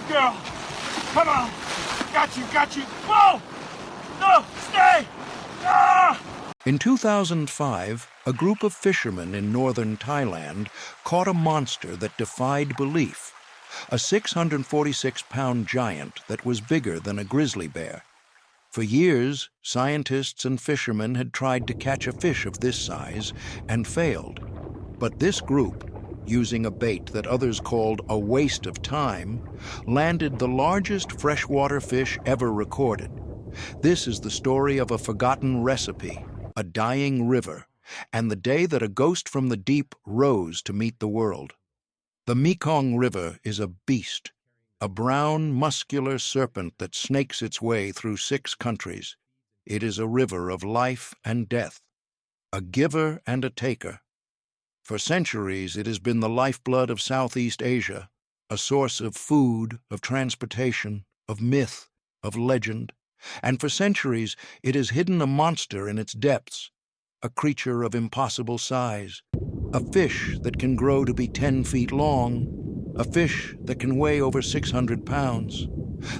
girl. Come on. Got you. Whoa! No, stay! Ah! In 2005, a group of fishermen in northern Thailand caught a monster that defied belief, a 646-pound giant that was bigger than a grizzly bear. For years, scientists and fishermen had tried to catch a fish of this size and failed. But this group, using a bait that others called a waste of time, landed the largest freshwater fish ever recorded. This is the story of a forgotten recipe, a dying river, and the day that a ghost from the deep rose to meet the world. The Mekong River is a beast, a brown, muscular serpent that snakes its way through 6 countries. It is a river of life and death, a giver and a taker. For centuries, it has been the lifeblood of Southeast Asia, a source of food, of transportation, of myth, of legend. And for centuries, it has hidden a monster in its depths, a creature of impossible size, a fish that can grow to be 10 feet long, a fish that can weigh over 600 pounds,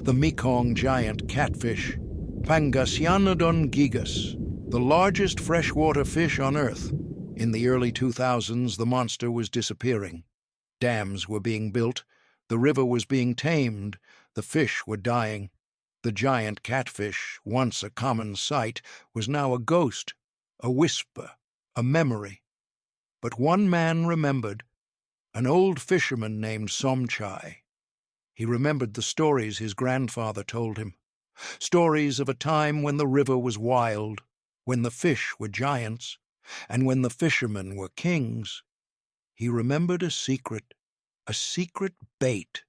the Mekong giant catfish, Pangasianodon gigas, the largest freshwater fish on Earth. In the early 2000s, the monster was disappearing. Dams were being built, the river was being tamed, the fish were dying. The giant catfish, once a common sight, was now a ghost, a whisper, a memory. But one man remembered, an old fisherman named Somchai. He remembered the stories his grandfather told him, stories of a time when the river was wild, when the fish were giants, and when the fishermen were kings. He remembered a secret bait,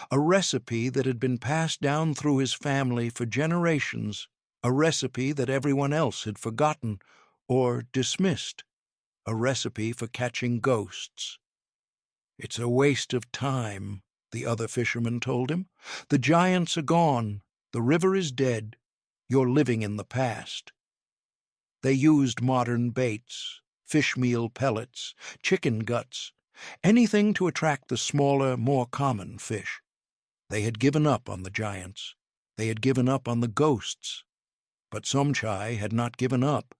a recipe that had been passed down through his family for generations, a recipe that everyone else had forgotten or dismissed, a recipe for catching ghosts. "It's a waste of time," the other fisherman told him. "The giants are gone, the river is dead, you're living in the past." They used modern baits, fish meal pellets, chicken guts, anything to attract the smaller, more common fish. They had given up on the giants. They had given up on the ghosts. But Somchai had not given up.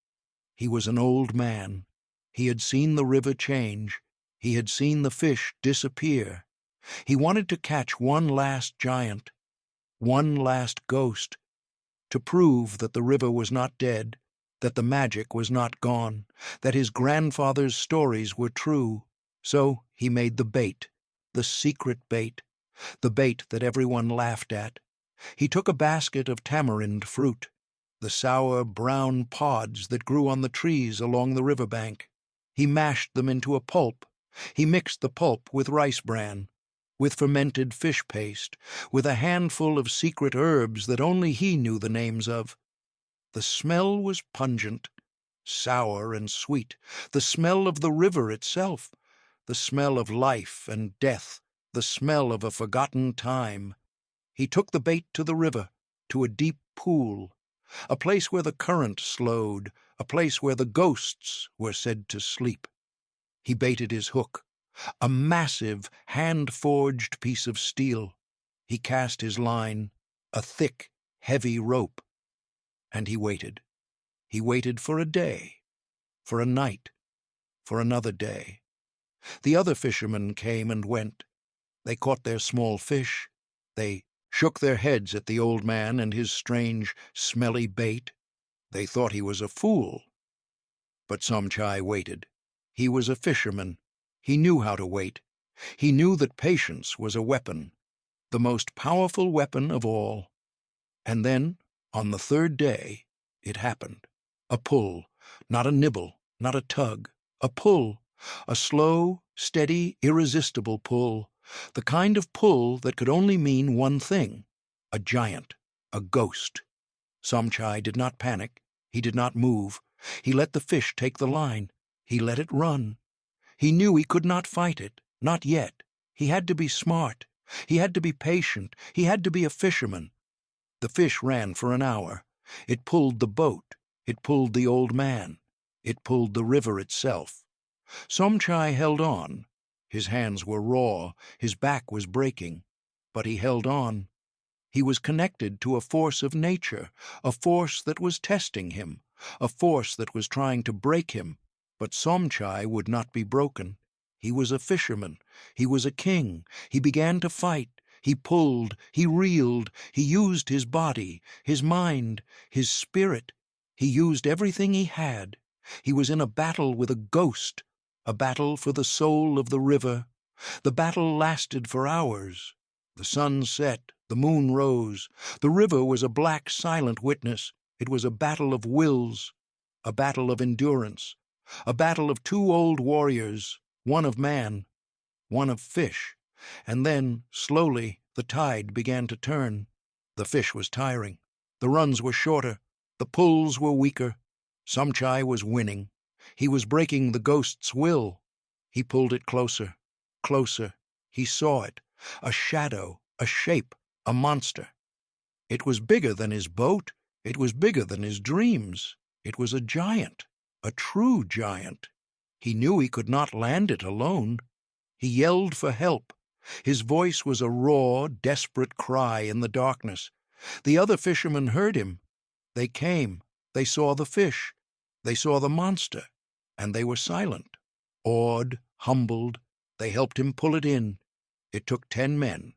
He was an old man. He had seen the river change. He had seen the fish disappear. He wanted to catch one last giant, one last ghost, to prove that the river was not dead, that the magic was not gone, that his grandfather's stories were true. So he made the bait, the secret bait, the bait that everyone laughed at. He took a basket of tamarind fruit, the sour brown pods that grew on the trees along the riverbank. He mashed them into a pulp. He mixed the pulp with rice bran, with fermented fish paste, with a handful of secret herbs that only he knew the names of. The smell was pungent, sour and sweet, the smell of the river itself, the smell of life and death, the smell of a forgotten time. He took the bait to the river, to a deep pool, a place where the current slowed, a place where the ghosts were said to sleep. He baited his hook, a massive, hand-forged piece of steel. He cast his line, a thick, heavy rope. And he waited. He waited for a day, for a night, for another day. The other fishermen came and went. They caught their small fish. They shook their heads at the old man and his strange, smelly bait. They thought he was a fool. But Somchai waited. He was a fisherman. He knew how to wait. He knew that patience was a weapon, the most powerful weapon of all. And then, on the 3rd day, it happened. A pull, not a nibble, not a tug. A pull, a slow, steady, irresistible pull, the kind of pull that could only mean one thing: a giant, a ghost. Somchai did not panic. He did not move. He let the fish take the line. He let it run. He knew he could not fight it, not yet. He had to be smart. He had to be patient. He had to be a fisherman. The fish ran for an hour. It pulled the boat. It pulled the old man. It pulled the river itself. Somchai held on. His hands were raw. His back was breaking. But he held on. He was connected to a force of nature, a force that was testing him, a force that was trying to break him. But Somchai would not be broken. He was a fisherman. He was a king. He began to fight. He pulled. He reeled. He used his body, his mind, his spirit. He used everything he had. He was in a battle with a ghost, a battle for the soul of the river. The battle lasted for hours. The sun set, the moon rose. The river was a black, silent witness. It was a battle of wills, a battle of endurance, a battle of two old warriors, one of man, one of fish. And then, slowly, the tide began to turn. The fish was tiring. The runs were shorter. The pulls were weaker. Somchai was winning. He was breaking the ghost's will. He pulled it closer, closer. He saw it, a shadow, a shape, a monster. It was bigger than his boat. It was bigger than his dreams. It was a giant, a true giant. He knew he could not land it alone. He yelled for help. His voice was a raw, desperate cry in the darkness. The other fishermen heard him. They came. They saw the fish. They saw the monster. And they were silent, awed, humbled. They helped him pull it in. It took 10 men.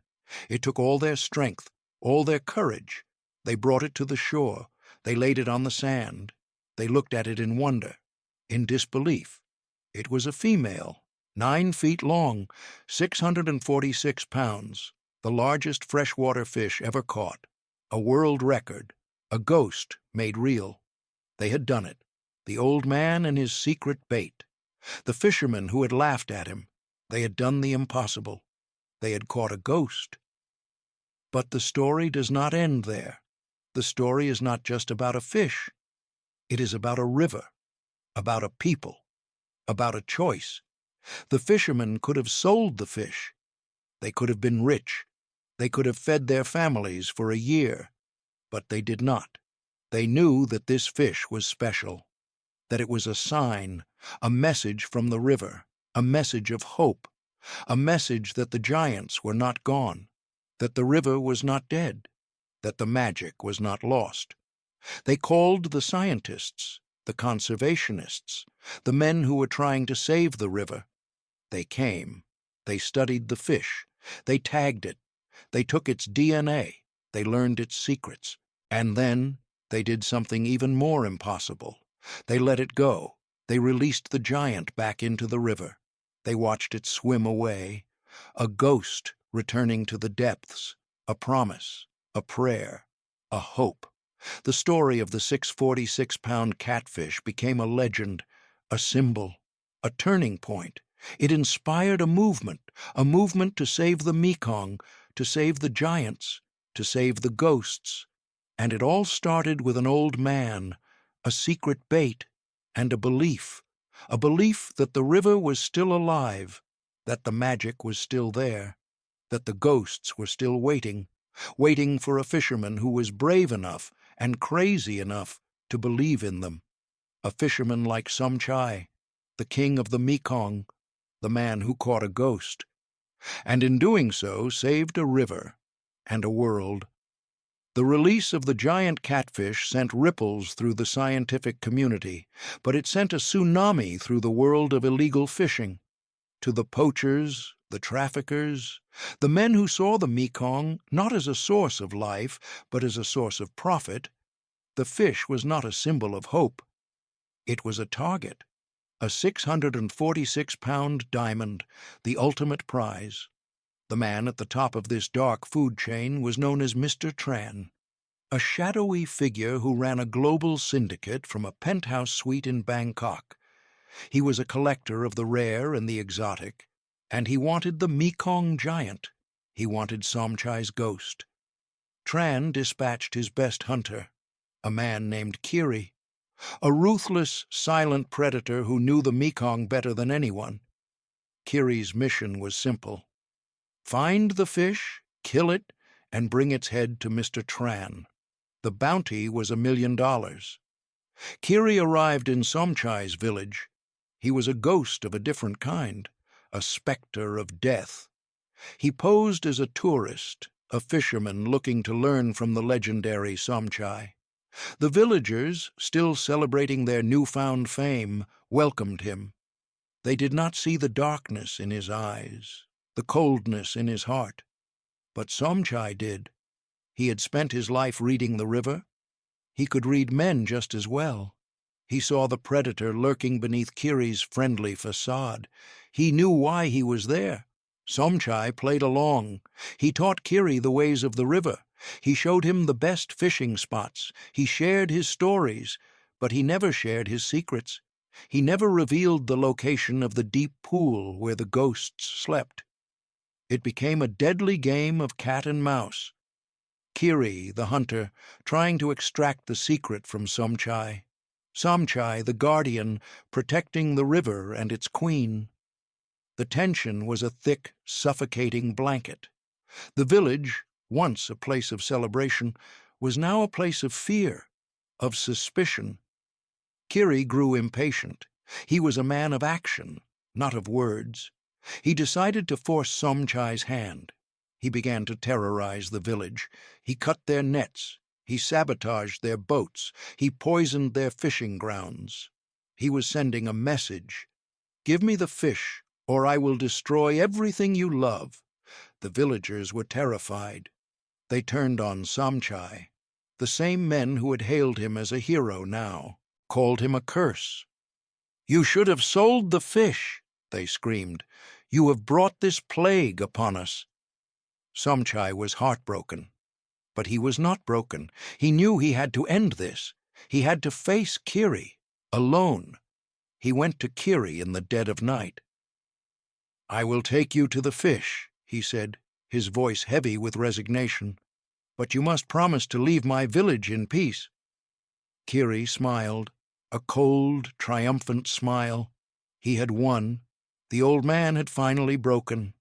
It took all their strength, all their courage. They brought it to the shore. They laid it on the sand. They looked at it in wonder, in disbelief. It was a female, 9 feet long, 646 pounds, the largest freshwater fish ever caught, a world record, a ghost made real. They had done it, the old man and his secret bait, the fishermen who had laughed at him. They had done the impossible. They had caught a ghost. But the story does not end there. The story is not just about a fish. It is about a river, about a people, about a choice. The fishermen could have sold the fish. They could have been rich. They could have fed their families for a year. But they did not. They knew that this fish was special, that it was a sign, a message from the river, a message of hope, a message that the giants were not gone, that the river was not dead, that the magic was not lost. They called the scientists, the conservationists, the men who were trying to save the river. They came. They studied the fish. They tagged it. They took its DNA. They learned its secrets. And then they did something even more impossible. They let it go. They released the giant back into the river. They watched it swim away, a ghost returning to the depths, a promise, a prayer, a hope. The story of the 646-pound catfish became a legend, a symbol, a turning point. It inspired a movement to save the Mekong, to save the giants, to save the ghosts. And it all started with an old man, a secret bait, and a belief that the river was still alive, that the magic was still there, that the ghosts were still waiting for a fisherman who was brave enough and crazy enough to believe in them, a fisherman like Somchai, the king of the Mekong, the man who caught a ghost, and in doing so saved a river and a world. The release of the giant catfish sent ripples through the scientific community, but it sent a tsunami through the world of illegal fishing. To the poachers, the traffickers, the men who saw the Mekong not as a source of life, but as a source of profit, the fish was not a symbol of hope. It was a target, a 646-pound diamond, the ultimate prize. The man at the top of this dark food chain was known as Mr. Tran, a shadowy figure who ran a global syndicate from a penthouse suite in Bangkok. He was a collector of the rare and the exotic, and he wanted the Mekong giant. He wanted Somchai's ghost. Tran dispatched his best hunter, a man named Kiri, a ruthless, silent predator who knew the Mekong better than anyone. Kiri's mission was simple. Find the fish, kill it, and bring its head to Mr. Tran. The bounty was $1 million. Kiri arrived in Somchai's village. He was a ghost of a different kind, a specter of death. He posed as a tourist, a fisherman looking to learn from the legendary Somchai. The villagers, still celebrating their newfound fame, welcomed him. They did not see the darkness in his eyes, the coldness in his heart. But Somchai did. He had spent his life reading the river. He could read men just as well. He saw the predator lurking beneath Kiri's friendly facade. He knew why he was there. Somchai played along. He taught Kiri the ways of the river. He showed him the best fishing spots. He shared his stories, but he never shared his secrets. He never revealed the location of the deep pool where the ghosts slept. It became a deadly game of cat and mouse. Kiri, the hunter, trying to extract the secret from Somchai. Somchai, the guardian, protecting the river and its queen. The tension was a thick, suffocating blanket. The village, once a place of celebration, was now a place of fear, of suspicion. Kiri grew impatient. He was a man of action, not of words. He decided to force Somchai's hand. He began to terrorize the village. He cut their nets. He sabotaged their boats. He poisoned their fishing grounds. He was sending a message. "Give me the fish, or I will destroy everything you love." The villagers were terrified. They turned on Somchai. The same men who had hailed him as a hero now called him a curse. "You should have sold the fish," they screamed. "You have brought this plague upon us." Somchai was heartbroken. But he was not broken. He knew he had to end this. He had to face Kiri, alone. He went to Kiri in the dead of night. "I will take you to the fish," he said, his voice heavy with resignation. "But you must promise to leave my village in peace." Kiri smiled, a cold, triumphant smile. He had won. The old man had finally broken.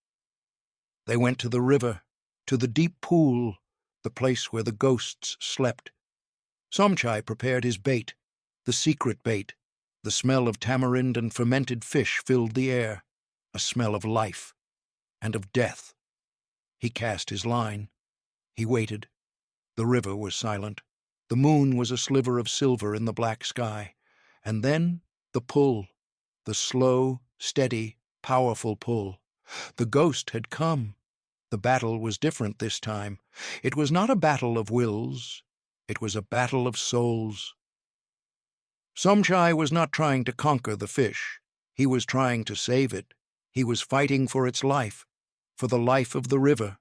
They went to the river, to the deep pool, the place where the ghosts slept. Somchai prepared his bait, the secret bait. The smell of tamarind and fermented fish filled the air, a smell of life and of death. He cast his line. He waited. The river was silent. The moon was a sliver of silver in the black sky. And then the pull, the slow, steady, powerful pull. The ghost had come. The battle was different this time. It was not a battle of wills. It was a battle of souls. Somchai was not trying to conquer the fish. He was trying to save it. He was fighting for its life, for the life of the river.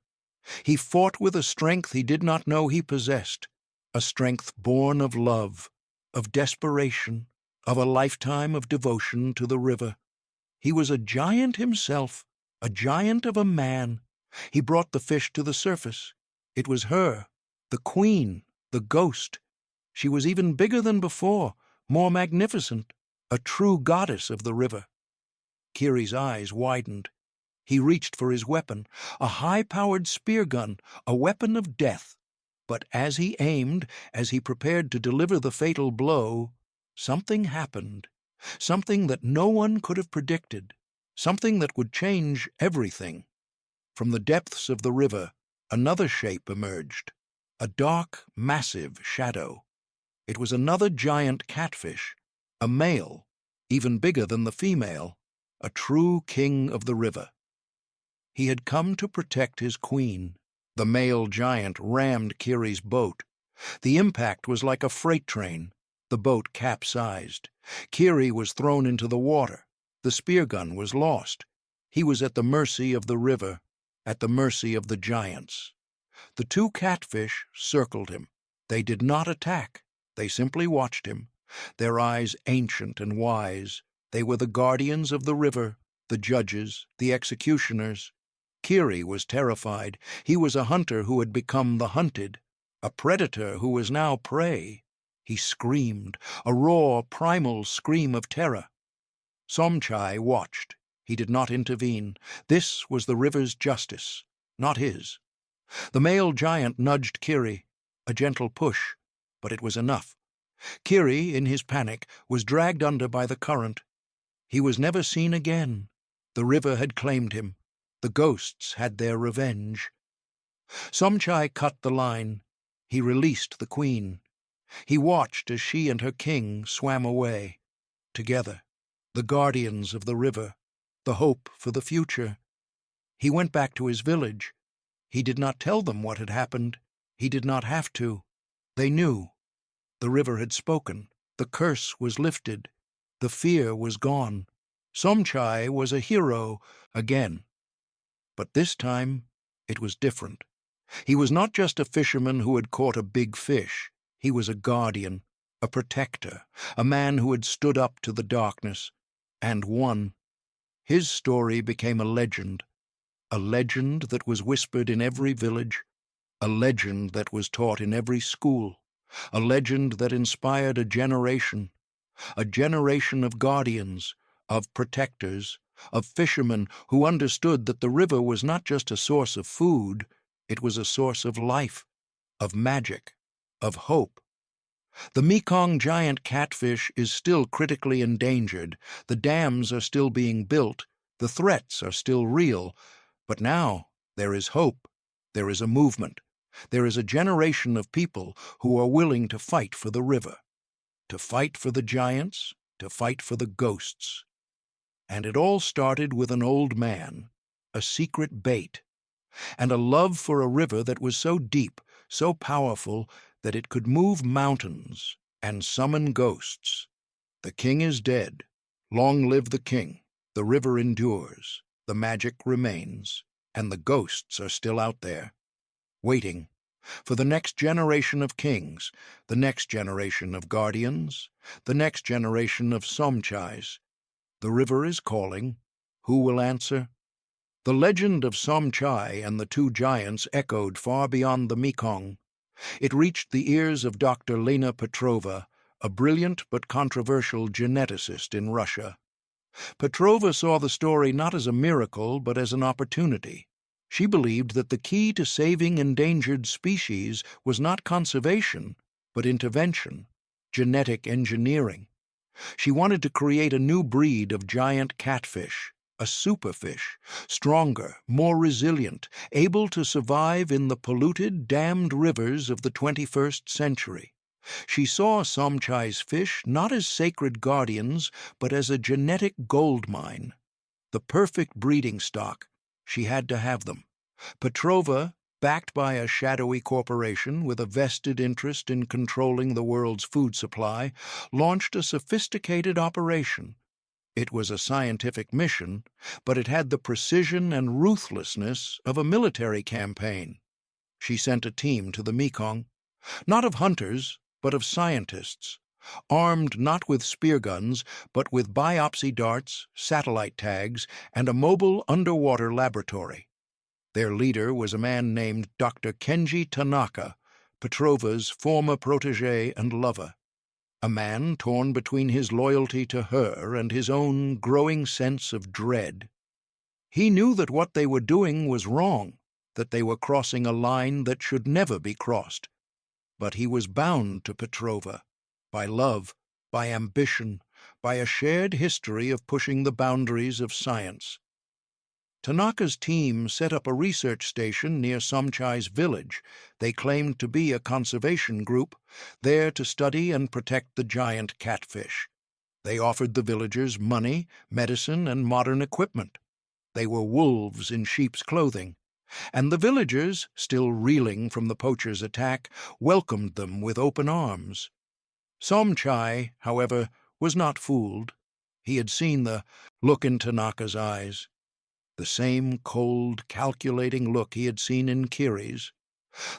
He fought with a strength he did not know he possessed, a strength born of love, of desperation, of a lifetime of devotion to the river. He was a giant himself, a giant of a man. He brought the fish to the surface. It was her, the queen, the ghost. She was even bigger than before, more magnificent, a true goddess of the river. Kiri's eyes widened. He reached for his weapon, a high-powered spear gun, a weapon of death. But as he aimed, as he prepared to deliver the fatal blow, something happened, something that no one could have predicted, something that would change everything. From the depths of the river, another shape emerged, a dark, massive shadow. It was another giant catfish, a male, even bigger than the female, a true king of the river. He had come to protect his queen. The male giant rammed Kiri's boat. The impact was like a freight train. The boat capsized. Kiri was thrown into the water. The spear gun was lost. He was at the mercy of the river, at the mercy of the giants. The two catfish circled him. They did not attack. They simply watched him, their eyes ancient and wise. They were the guardians of the river, the judges, the executioners. Kiri was terrified. He was a hunter who had become the hunted, a predator who was now prey. He screamed, a raw, primal scream of terror. Somchai watched. He did not intervene. This was the river's justice, not his. The male giant nudged Kiri, a gentle push, but it was enough. Kiri, in his panic, was dragged under by the current. He was never seen again. The river had claimed him. The ghosts had their revenge. Somchai cut the line. He released the queen. He watched as she and her king swam away, together, the guardians of the river, the hope for the future. He went back to his village. He did not tell them what had happened. He did not have to. They knew. The river had spoken. The curse was lifted. The fear was gone. Somchai was a hero again. But this time, it was different. He was not just a fisherman who had caught a big fish. He was a guardian, a protector, a man who had stood up to the darkness, and won. His story became a legend that was whispered in every village, a legend that was taught in every school, a legend that inspired a generation of guardians, of protectors, of fishermen who understood that the river was not just a source of food, it was a source of life, of magic, of hope. The Mekong giant catfish is still critically endangered. The dams are still being built. The threats are still real. But now there is hope. There is a movement. There is a generation of people who are willing to fight for the river, to fight for the giants, to fight for the ghosts. And it all started with an old man, a secret bait, and a love for a river that was so deep, so powerful, that it could move mountains and summon ghosts. The king is dead. Long live the king. The river endures. The magic remains. And the ghosts are still out there, waiting for the next generation of kings, the next generation of guardians, the next generation of Somchais. The river is calling. Who will answer? The legend of Somchai and the two giants echoed far beyond the Mekong. It reached the ears of Dr. Lena Petrova, a brilliant but controversial geneticist in Russia. Petrova saw the story not as a miracle but as an opportunity. She believed that the key to saving endangered species was not conservation, but intervention, genetic engineering. She wanted to create a new breed of giant catfish, a superfish, stronger, more resilient, able to survive in the polluted, dammed rivers of the 21st century. She saw Somchai's fish not as sacred guardians, but as a genetic gold mine. The perfect breeding stock. She had to have them. Petrova, backed by a shadowy corporation with a vested interest in controlling the world's food supply, launched a sophisticated operation. It was a scientific mission, but it had the precision and ruthlessness of a military campaign. She sent a team to the Mekong, not of hunters, but of scientists, armed not with spear guns, but with biopsy darts, satellite tags, and a mobile underwater laboratory. Their leader was a man named Dr. Kenji Tanaka, Petrova's former protégé and lover. A man torn between his loyalty to her and his own growing sense of dread. He knew that what they were doing was wrong, that they were crossing a line that should never be crossed. But he was bound to Petrova, by love, by ambition, by a shared history of pushing the boundaries of science. Tanaka's team set up a research station near Somchai's village. They claimed to be a conservation group, there to study and protect the giant catfish. They offered the villagers money, medicine, and modern equipment. They were wolves in sheep's clothing, and the villagers, still reeling from the poachers' attack, welcomed them with open arms. Somchai, however, was not fooled. He had seen the look in Tanaka's eyes, the same cold, calculating look he had seen in Kiri's,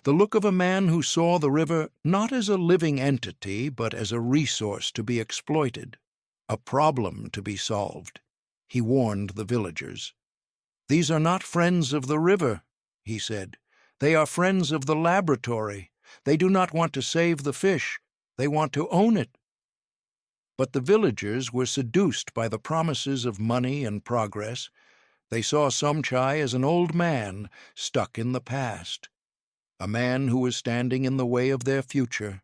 the look of a man who saw the river not as a living entity, but as a resource to be exploited, a problem to be solved. He warned the villagers. "These are not friends of the river," he said. "They are friends of the laboratory. They do not want to save the fish. They want to own it." But the villagers were seduced by the promises of money and progress. They saw Somchai as an old man stuck in the past, a man who was standing in the way of their future.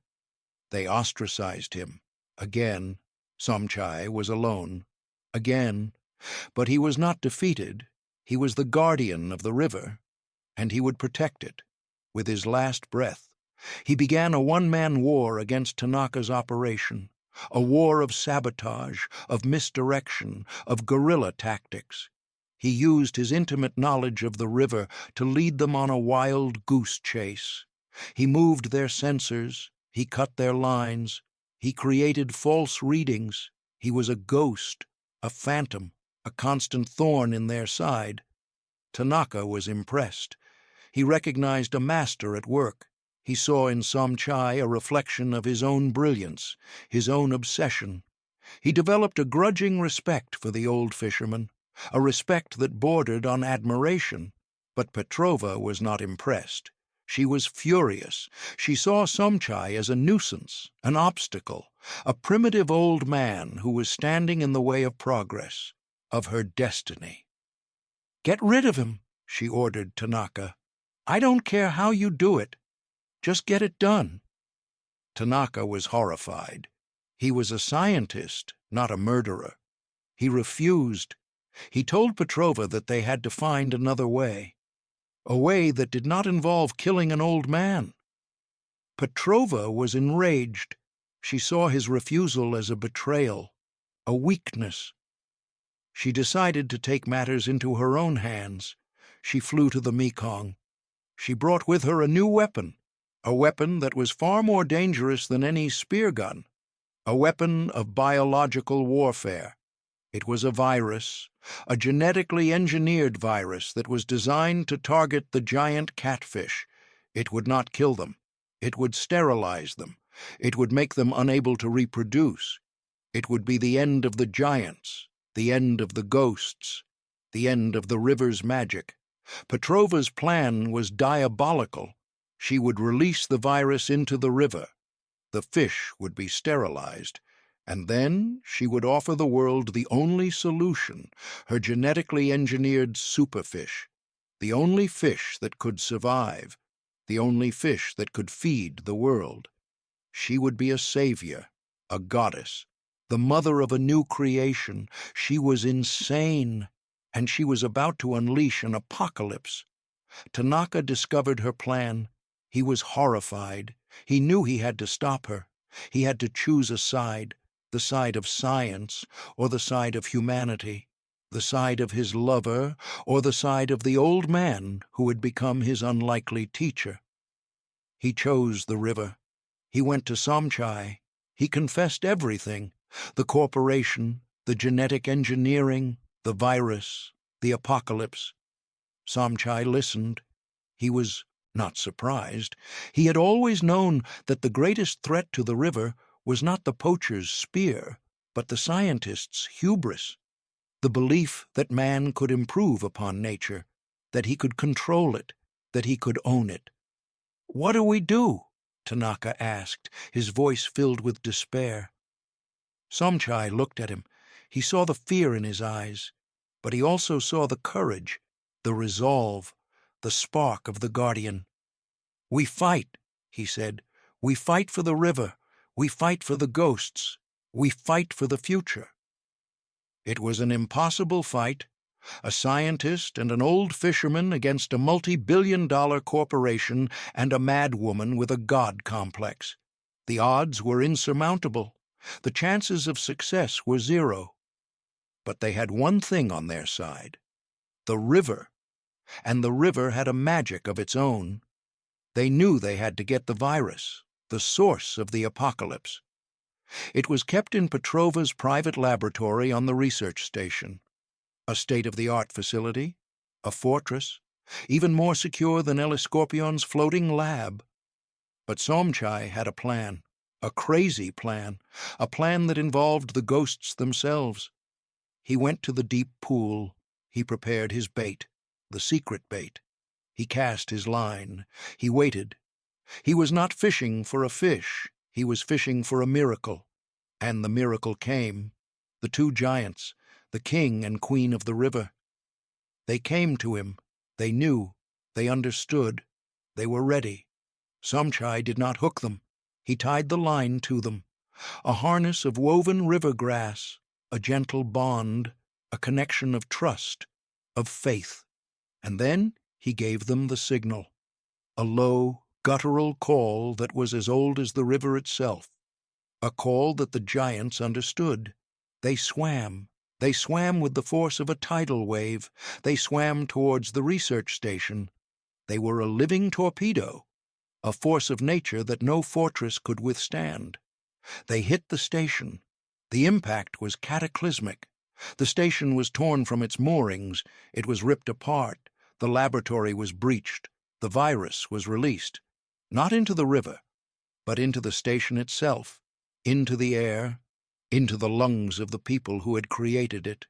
They ostracized him. Again, Somchai was alone. Again. But he was not defeated. He was the guardian of the river, and he would protect it. With his last breath, he began a one-man war against Tanaka's operation, a war of sabotage, of misdirection, of guerrilla tactics. He used his intimate knowledge of the river to lead them on a wild goose chase. He moved their sensors, he cut their lines, he created false readings. He was a ghost, a phantom, a constant thorn in their side. Tanaka was impressed. He recognized a master at work. He saw in Somchai a reflection of his own brilliance, his own obsession. He developed a grudging respect for the old fisherman, a respect that bordered on admiration. But Petrova was not impressed. She was furious. She saw Somchai as a nuisance, an obstacle, a primitive old man who was standing in the way of progress, of her destiny. "Get rid of him," she ordered Tanaka. "I don't care how you do it. Just get it done." Tanaka was horrified. He was a scientist, not a murderer. He refused. He told Petrova that they had to find another way, a way that did not involve killing an old man. Petrova was enraged. She saw his refusal as a betrayal, a weakness. She decided to take matters into her own hands. She flew to the Mekong. She brought with her a new weapon, a weapon that was far more dangerous than any spear gun, a weapon of biological warfare. It was a virus, a genetically engineered virus that was designed to target the giant catfish. It would not kill them. It would sterilize them. It would make them unable to reproduce. It would be the end of the giants, the end of the ghosts, the end of the river's magic. Petrova's plan was diabolical. She would release the virus into the river. The fish would be sterilized, and then she would offer the world the only solution, her genetically engineered superfish, the only fish that could survive, the only fish that could feed the world. She would be a savior, a goddess, the mother of a new creation. She was insane, and she was about to unleash an apocalypse. Tanaka discovered her plan. He was horrified. He knew he had to stop her. He had to choose a side, the side of science or the side of humanity, the side of his lover or the side of the old man who had become his unlikely teacher. He chose the river. He went to Somchai. He confessed everything, the corporation, the genetic engineering, the virus, the apocalypse. Somchai listened. He was not surprised. He had always known that the greatest threat to the river was not the poacher's spear, but the scientist's hubris, the belief that man could improve upon nature, that he could control it, that he could own it. "What do we do?" Tanaka asked, his voice filled with despair. Somchai looked at him. He saw the fear in his eyes, but he also saw the courage, the resolve, the spark of the guardian. "We fight," he said. "We fight for the river. We fight for the ghosts. We fight for the future." It was an impossible fight, a scientist and an old fisherman against a multi-billion-dollar corporation and a madwoman with a god complex. The odds were insurmountable. The chances of success were zero. But they had one thing on their side: the river. And the river had a magic of its own. They knew they had to get the virus, the source of the apocalypse. It was kept in Petrova's private laboratory on the research station, a state-of-the-art facility, a fortress, even more secure than Eliscorpion's floating lab. But Somchai had a plan, a crazy plan, a plan that involved the ghosts themselves. He went to the deep pool. He prepared his bait, the secret bait. He cast his line. He waited. He was not fishing for a fish. He was fishing for a miracle. And the miracle came. The two giants, the king and queen of the river. They came to him. They knew. They understood. They were ready. Somchai did not hook them. He tied the line to them. A harness of woven river grass, a gentle bond, a connection of trust. of faith. And then he gave them the signal, a low, guttural call that was as old as the river itself, a call that the giants understood. They swam. They swam with the force of a tidal wave. They swam towards the research station. They were a living torpedo, a force of nature that no fortress could withstand. They hit the station. The impact was cataclysmic. The station was torn from its moorings. It was ripped apart. The laboratory was breached. The virus was released, not into the river, but into the station itself, into the air, into the lungs of the people who had created it.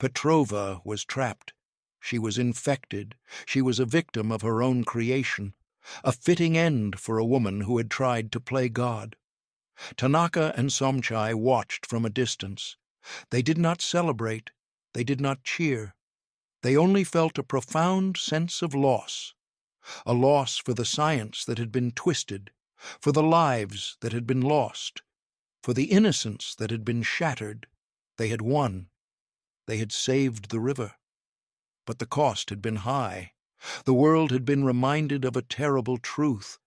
Petrova was trapped. She was infected. She was a victim of her own creation, a fitting end for a woman who had tried to play God. Tanaka and Somchai watched from a distance. They did not celebrate. They did not cheer. They only felt a profound sense of loss, a loss for the science that had been twisted, for the lives that had been lost, for the innocence that had been shattered. They had won. They had saved the river. But the cost had been high. The world had been reminded of a terrible truth,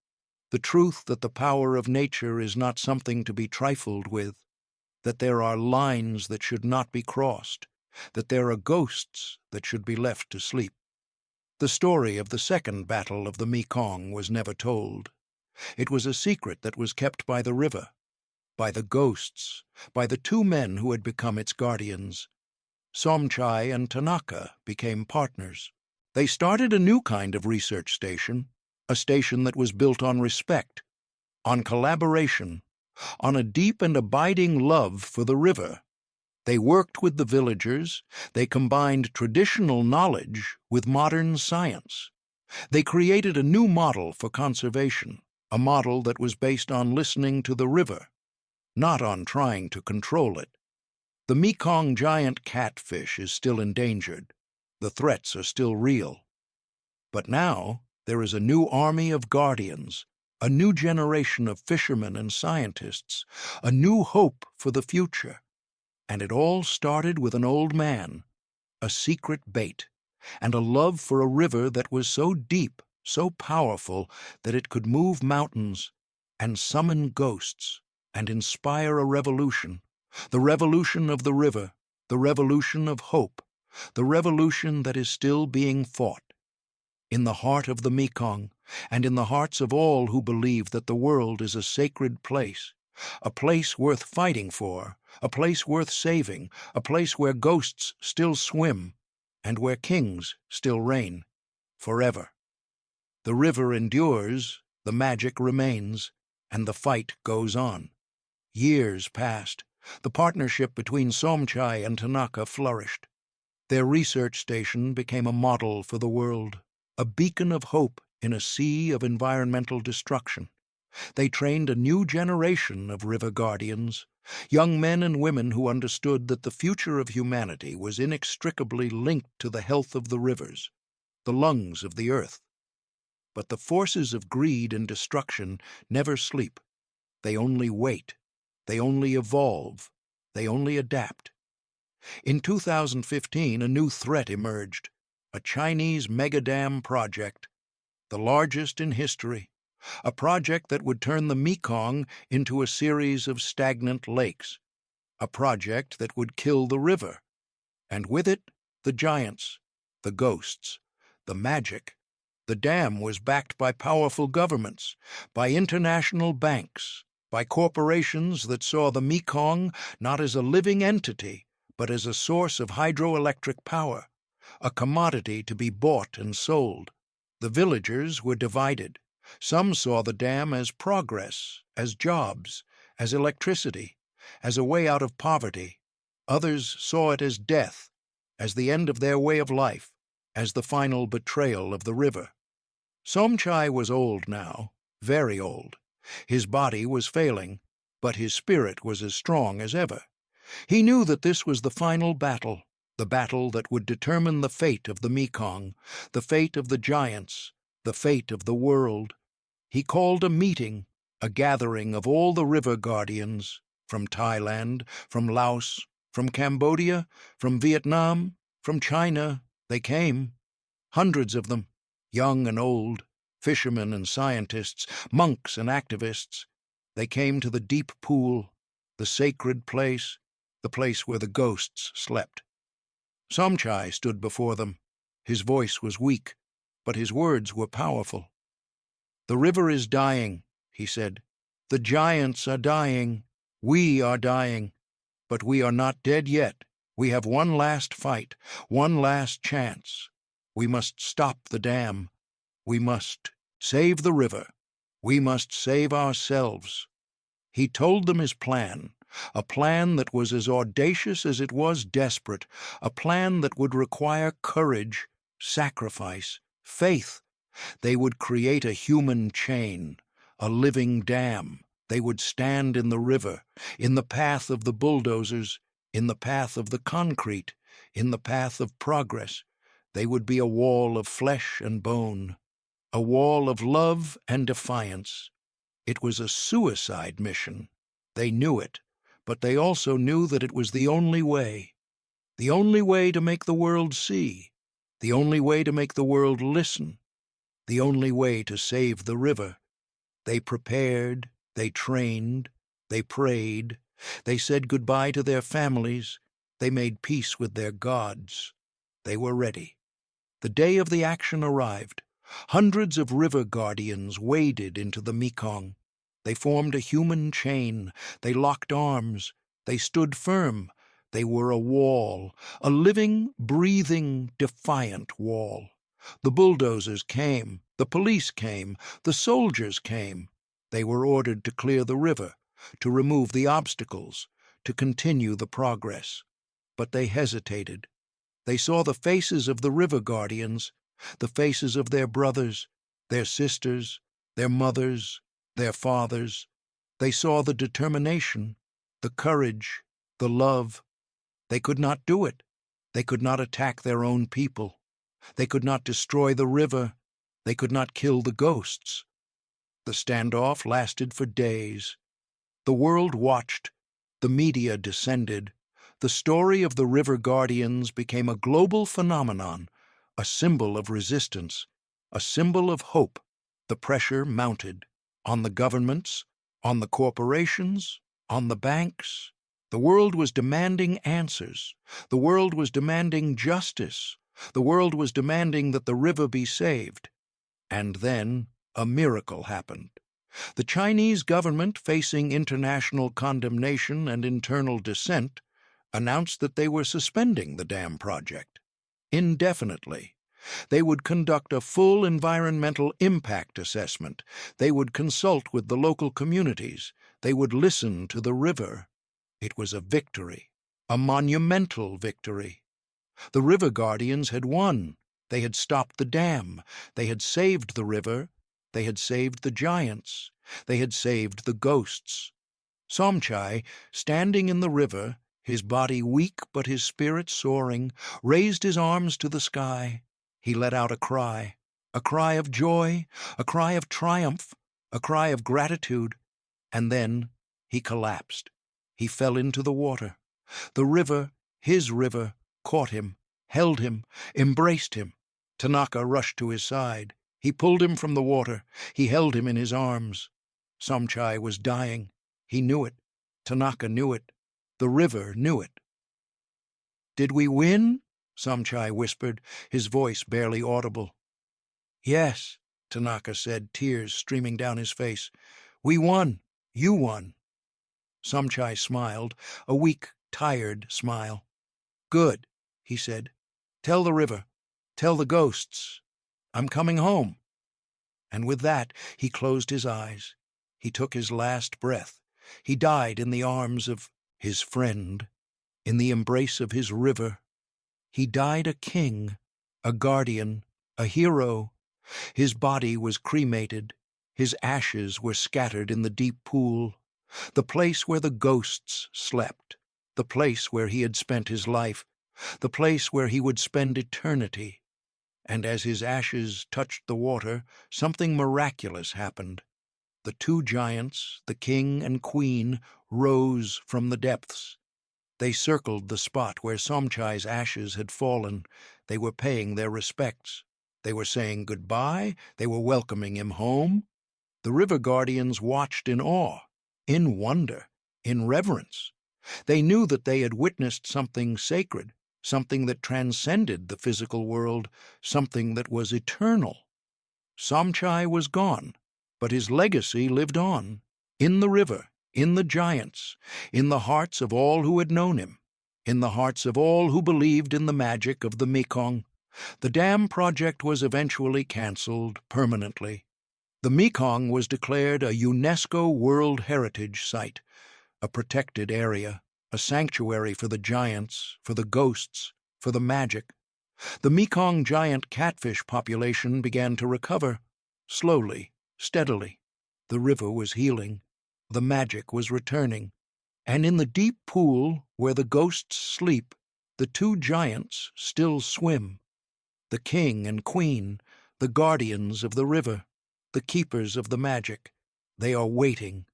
the truth that the power of nature is not something to be trifled with, that there are lines that should not be crossed, that there are ghosts that should be left to sleep. The story of the second battle of the Mekong was never told. It was a secret that was kept by the river, by the ghosts, by the two men who had become its guardians. Somchai and Tanaka became partners. They started a new kind of research station, a station that was built on respect, on collaboration, on a deep and abiding love for the river. They worked with the villagers. They combined traditional knowledge with modern science. They created a new model for conservation, a model that was based on listening to the river, not on trying to control it. The Mekong giant catfish is still endangered. The threats are still real. But now there is a new army of guardians, a new generation of fishermen and scientists, a new hope for the future. And it all started with an old man, a secret bait, and a love for a river that was so deep, so powerful, that it could move mountains and summon ghosts and inspire a revolution, the revolution of the river, the revolution of hope, the revolution that is still being fought. In the heart of the Mekong, and in the hearts of all who believe that the world is a sacred place, a place worth fighting for, a place worth saving, a place where ghosts still swim, and where kings still reign, forever. The river endures, the magic remains, and the fight goes on. Years passed. The partnership between Somchai and Tanaka flourished. Their research station became a model for the world, a beacon of hope in a sea of environmental destruction. They trained a new generation of river guardians, young men and women who understood that the future of humanity was inextricably linked to the health of the rivers, the lungs of the earth. But the forces of greed and destruction never sleep. They only wait. They only evolve. They only adapt. In 2015, a new threat emerged, a Chinese megadam project, the largest in history, a project that would turn the Mekong into a series of stagnant lakes, a project that would kill the river, and with it, the giants, the ghosts, the magic. The dam was backed by powerful governments, by international banks, by corporations that saw the Mekong not as a living entity, but as a source of hydroelectric power, a commodity to be bought and sold. The villagers were divided. Some saw the dam as progress, as jobs, as electricity, as a way out of poverty. Others saw it as death, as the end of their way of life, as the final betrayal of the river. Somchai was old now, very old. His body was failing, but his spirit was as strong as ever. He knew that this was the final battle, the battle that would determine the fate of the Mekong, the fate of the giants, the fate of the world. He called a meeting, a gathering of all the river guardians, from Thailand, from Laos, from Cambodia, from Vietnam, from China, They came, hundreds of them, young and old, fishermen and scientists, monks and activists. They came to the deep pool, the sacred place, the place where the ghosts slept. Somchai stood before them. His voice was weak, but his words were powerful. "The river is dying," he said. "The giants are dying. We are dying. But we are not dead yet. We have one last fight, one last chance. We must stop the dam. We must save the river. We must save ourselves." He told them his plan, a plan that was as audacious as it was desperate, a plan that would require courage, sacrifice, faith. They would create a human chain, a living dam. They would stand in the river, in the path of the bulldozers, in the path of the concrete, in the path of progress. They would be a wall of flesh and bone, a wall of love and defiance. It was a suicide mission. They knew it, but they also knew that it was the only way to make the world see, the only way to make the world listen, the only way to save the river. They prepared, they trained, they prayed, they said goodbye to their families, they made peace with their gods. They were ready. The day of the action arrived. Hundreds of river guardians waded into the Mekong. They formed a human chain. They locked arms. They stood firm. They were a wall, a living, breathing, defiant wall. The bulldozers came. The police came. The soldiers came. They were ordered to clear the river, to remove the obstacles, to continue the progress. But they hesitated. They saw the faces of the river guardians, the faces of their brothers, their sisters, their mothers, their fathers. They saw the determination, the courage, the love. They could not do it. They could not attack their own people. They could not destroy the river. They could not kill the ghosts. The standoff lasted for days. The world watched. The media descended. The story of the river guardians became a global phenomenon, a symbol of resistance, a symbol of hope. The pressure mounted on the governments, on the corporations, on the banks. The world was demanding answers. The world was demanding justice. The world was demanding that the river be saved. And then a miracle happened. The Chinese government, facing international condemnation and internal dissent, announced that they were suspending the dam project indefinitely. They would conduct a full environmental impact assessment. They would consult with the local communities. They would listen to the river. It was a victory, a monumental victory. The river guardians had won. They had stopped the dam. They had saved the river. They had saved the giants. They had saved the ghosts. Somchai, standing in the river, his body weak but his spirit soaring, raised his arms to the sky. He let out a cry of joy, a cry of triumph, a cry of gratitude, and then he collapsed. He fell into the water. The river, his river, caught him, held him, embraced him. Tanaka rushed to his side. He pulled him from the water. He held him in his arms. Somchai was dying. He knew it. Tanaka knew it. The river knew it. "Did we win?" Somchai whispered, his voice barely audible. "Yes," Tanaka said, tears streaming down his face. "We won. You won." Somchai smiled, a weak, tired smile. "Good," he said. "Tell the river. Tell the ghosts. I'm coming home." And with that, he closed his eyes. He took his last breath. He died in the arms of his friend, in the embrace of his river. He died a king, a guardian, a hero. His body was cremated. His ashes were scattered in the deep pool, the place where the ghosts slept, the place where he had spent his life, the place where he would spend eternity. And as his ashes touched the water, something miraculous happened. The two giants, the king and queen, rose from the depths. They circled the spot where Somchai's ashes had fallen. They were paying their respects. They were saying goodbye. They were welcoming him home. The river guardians watched in awe, in wonder, in reverence. They knew that they had witnessed something sacred, something that transcended the physical world, something that was eternal. Somchai was gone, but his legacy lived on, in the river, in the giants, in the hearts of all who had known him, in the hearts of all who believed in the magic of the Mekong. The dam project was eventually cancelled permanently. The Mekong was declared a UNESCO World Heritage Site, a protected area, a sanctuary for the giants, for the ghosts, for the magic. The Mekong giant catfish population began to recover, slowly, steadily. The river was healing. The magic was returning. And in the deep pool where the ghosts sleep, the two giants still swim. The king and queen, the guardians of the river, the keepers of the magic. They are waiting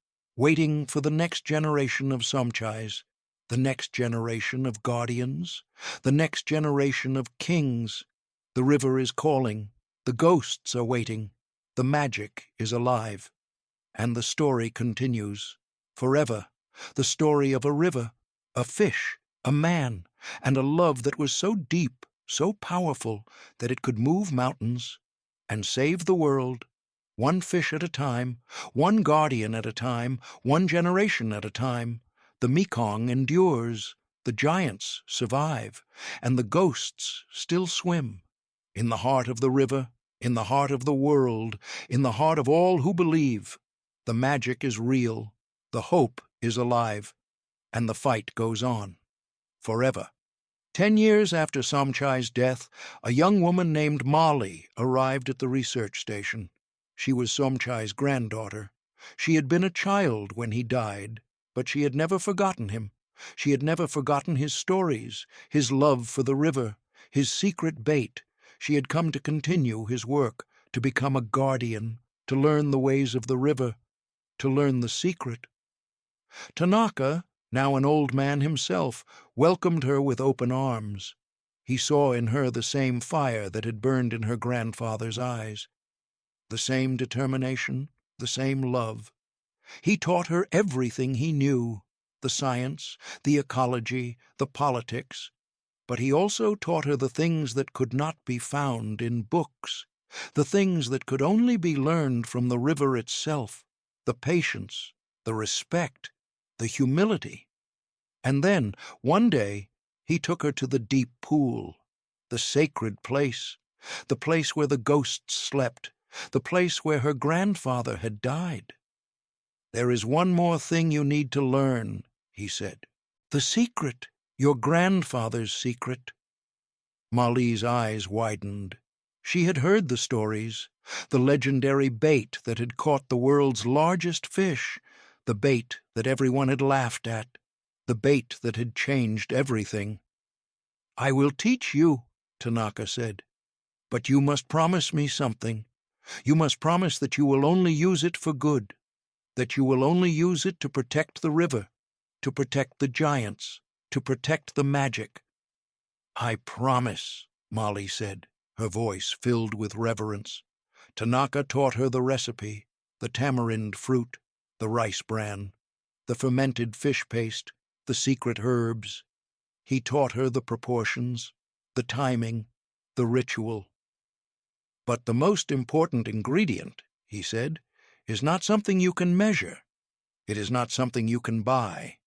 for the next generation of Somchais, the next generation of guardians, the next generation of kings. The river is calling, the ghosts are waiting, the magic is alive. And the story continues, forever, the story of a river, a fish, a man, and a love that was so deep, so powerful, that it could move mountains and save the world, one fish at a time, one guardian at a time, one generation at a time. The Mekong endures, the giants survive, and the ghosts still swim. In the heart of the river, in the heart of the world, in the heart of all who believe, the magic is real, the hope is alive, and the fight goes on, forever. 10 years after Somchai's death, a young woman named Molly arrived at the research station. She was Somchai's granddaughter. She had been a child when he died, but she had never forgotten him. She had never forgotten his stories, his love for the river, his secret bait. She had come to continue his work, to become a guardian, to learn the ways of the river, to learn the secret. Tanaka, now an old man himself, welcomed her with open arms. He saw in her the same fire that had burned in her grandfather's eyes, the same determination, the same love. He taught her everything he knew, the science, the ecology, the politics, but he also taught her the things that could not be found in books, the things that could only be learned from the river itself, the patience, the respect, the humility. And then, one day, he took her to the deep pool, the sacred place, the place where the ghosts slept, the place where her grandfather had died. "There is one more thing you need to learn," he said. "The secret, your grandfather's secret." Molly's eyes widened. She had heard the stories, the legendary bait that had caught the world's largest fish, the bait that everyone had laughed at, the bait that had changed everything. "I will teach you," Tanaka said, "but you must promise me something. You must promise that you will only use it for good, that you will only use it to protect the river, to protect the giants, to protect the magic." "I promise," Molly said, her voice filled with reverence. Tanaka taught her the recipe, the tamarind fruit, the rice bran, the fermented fish paste, the secret herbs. He taught her the proportions, the timing, the ritual. "But the most important ingredient," he said, "is not something you can measure. It is not something you can buy.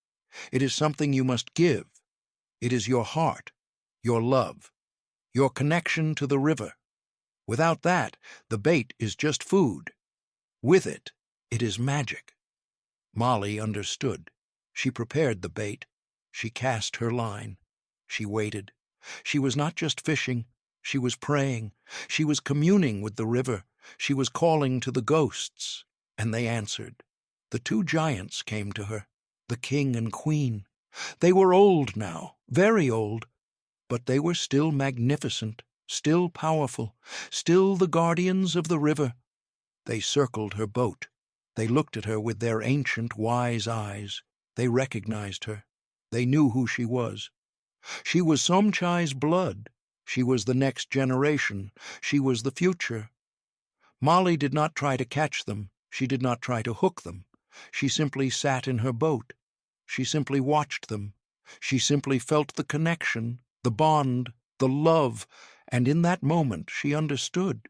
It is something you must give. It is your heart, your love, your connection to the river. Without that, the bait is just food. With it, it is magic." Molly understood. She prepared the bait. She cast her line. She waited. She was not just fishing. She was praying. She was communing with the river. She was calling to the ghosts, and they answered. The two giants came to her, the king and queen. They were old now, very old, but they were still magnificent, still powerful, still the guardians of the river. They circled her boat. They looked at her with their ancient, wise eyes. They recognized her. They knew who she was. She was Somchai's blood. She was the next generation. She was the future. Molly did not try to catch them. She did not try to hook them. She simply sat in her boat. She simply watched them. She simply felt the connection, the bond, the love, and in that moment she understood.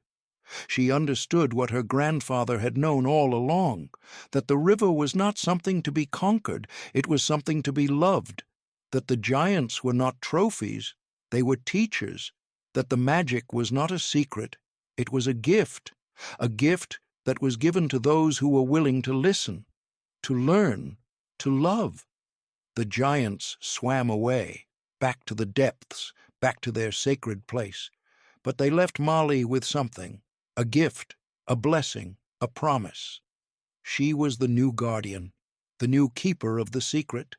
She understood what her grandfather had known all along, that the river was not something to be conquered, it was something to be loved, that the giants were not trophies, they were teachers, that the magic was not a secret, it was a gift that was given to those who were willing to listen, to learn, to love. The giants swam away, back to the depths, back to their sacred place, but they left Molly with something, a gift, a blessing, a promise. She was the new guardian, the new keeper of the secret,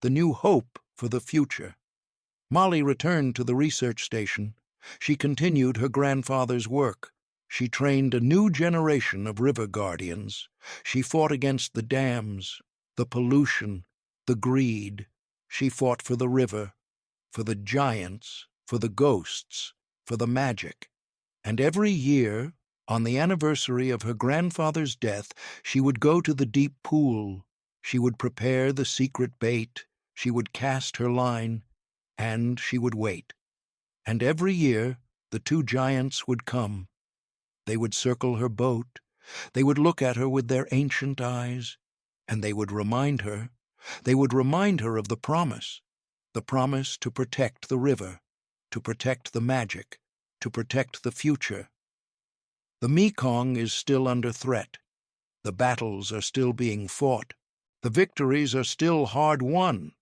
the new hope for the future. Molly returned to the research station. She continued her grandfather's work. She trained a new generation of river guardians. She fought against the dams, the pollution, the greed. She fought for the river, for the giants, for the ghosts, for the magic. And every year, on the anniversary of her grandfather's death, she would go to the deep pool. She would prepare the secret bait. She would cast her line, and she would wait. And every year, the two giants would come. They would circle her boat. They would look at her with their ancient eyes, and they would remind her. They would remind her of the promise to protect the river, to protect the magic, to protect the future. The Mekong is still under threat. The battles are still being fought. The victories are still hard won.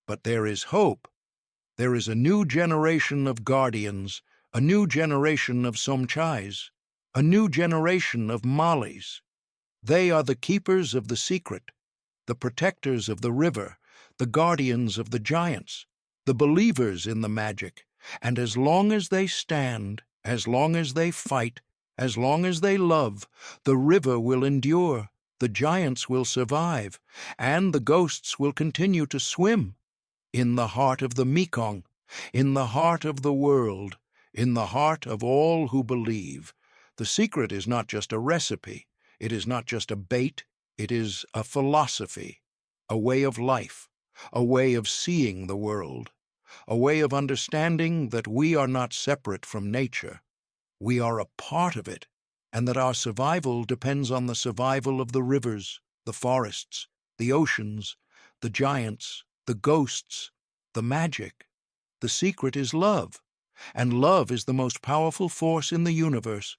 But there is hope. There is a new generation of guardians, a new generation of Somchais, a new generation of Mollys. They are the keepers of the secret, the protectors of the river, the guardians of the giants, the believers in the magic, and as long as they stand, as long as they fight, as long as they love, the river will endure, the giants will survive, and the ghosts will continue to swim. In the heart of the Mekong, in the heart of the world, in the heart of all who believe. The secret is not just a recipe, it is not just a bait, it is a philosophy, a way of life, a way of seeing the world, a way of understanding that we are not separate from nature. We are a part of it, and that our survival depends on the survival of the rivers, the forests, the oceans, the giants, the ghosts, the magic. The secret is love, and love is the most powerful force in the universe,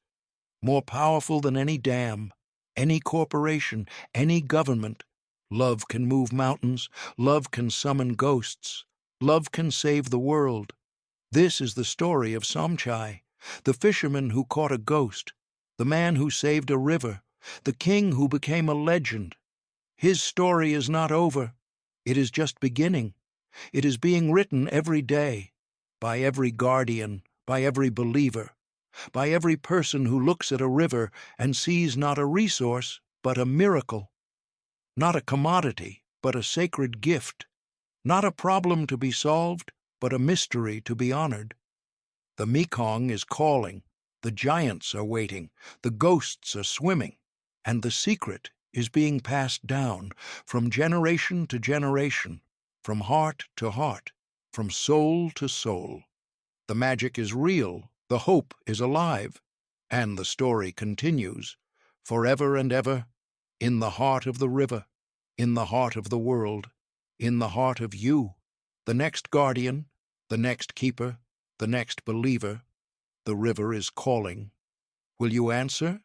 more powerful than any dam, any corporation, any government. Love can move mountains, love can summon ghosts, love can save the world. This is the story of Somchai, the fisherman who caught a ghost, the man who saved a river, the king who became a legend. His story is not over. It is just beginning. It is being written every day, by every guardian, by every believer, by every person who looks at a river and sees not a resource, but a miracle, not a commodity, but a sacred gift, not a problem to be solved, but a mystery to be honored. The Mekong is calling, the giants are waiting, the ghosts are swimming, and the secret is being passed down from generation to generation, from heart to heart, from soul to soul. The magic is real, the hope is alive, and the story continues, forever and ever, in the heart of the river, in the heart of the world, in the heart of you, the next guardian, the next keeper, the next believer. The river is calling. Will you answer?